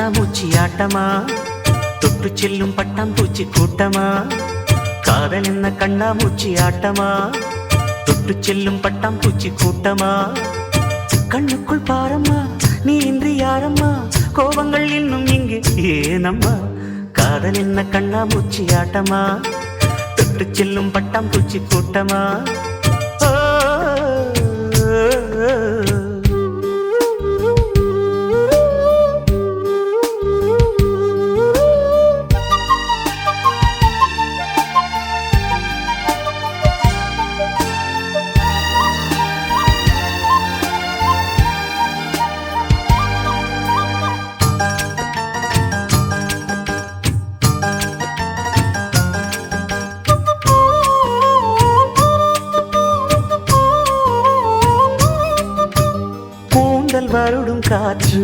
கண்ணாமூச்சி ஆட்டமா தொட்டு செல்லும் பட்டாம்பூச்சி கூட்டமா காதல் என்ன கண்ணாமூச்சி ஆட்டமா தொட்டு செல்லும் பட்டாம்பூச்சி கூட்டமா கண்ணுக்குள் பாரம்மா நீ இன்றி யாரம்மா கோபங்கள் இன்னும் இங்கு ஏனம்மா காதல் என்ன கண்ணாமூச்சி ஆட்டமா தொட்டு செல்லும் பட்டாம்பூச்சி கூட்டமா வருடும் காற்று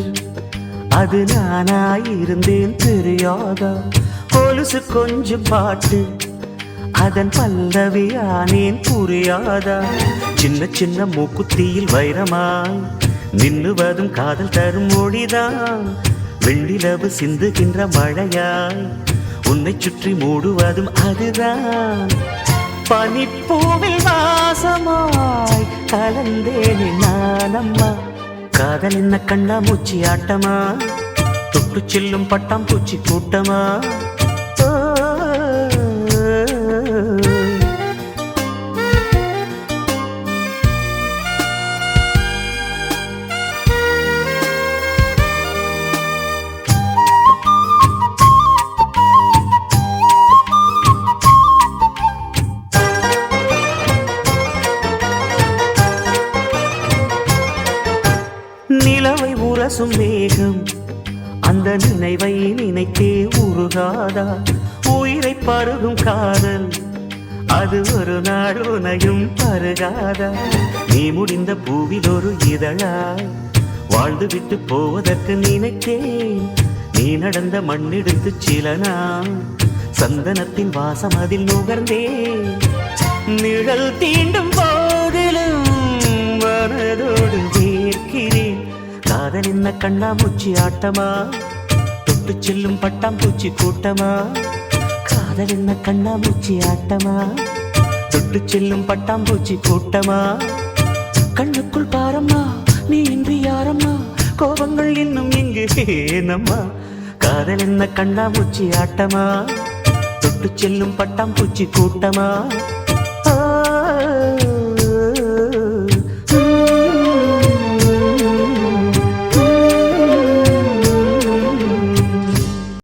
அது நானாயிருந்தேன் தெரியாதா கொலுசு கொஞ்சம் பாட்டு அதன் பல்லவியானேன் புரியாதா சின்ன சின்ன மூக்குத்தியில் வைரமாய் நின்னுவதும் காதல் தரும் மொழிதான் வெள்ளிலவு சிந்துகின்ற மழையாய் உன்னை சுற்றி மூடுவதும் அதுதான் பனிப்பூவில் வாசமாய் கலந்தேனே நானம்மா காதல் என்ன கண்ணாமூச்சி ஆட்டமா தொட்டு செல்லும் பட்டாம்பூச்சி கூட்டமா நிலவை உரசும் மேகம் அந்த நினைவை நினைத்தே உருகாதா உயிரை பருகும் காதல் அது ஒரு நாள் உனையும் பருகாதா நீ முடிந்த பூவில் ஒரு இதழாய் வாழ்ந்து விட்டு போவதற்கு நினைத்தேன் நீ நடந்த மண்ணெடுத்து சில நாள் சந்தனத்தின் வாசம் அதில் நுகர்ந்தேன் நிழல் தீண்டும் போதிலும் மனதோடு வேர்க்கிறேன் காதல் என்ன கண்ணாமூச்சி ஆட்டமா தொட்டு செல்லும் பட்டாம்பூச்சி கூட்டமா காதல் என்ன கண்ணாமூச்சி ஆட்டமா தொட்டு செல்லும் பட்டாம்பூச்சி கூட்டமா கண்ணுக்குள் பாரம்மா நீ இன்றி யாரம்மா கோபங்கள் இன்னும் இங்கு ஏனம்மா காதல் என்ன கண்ணாமூச்சி ஆட்டமா தொட்டு செல்லும் பட்டாம்பூச்சி கூட்டமா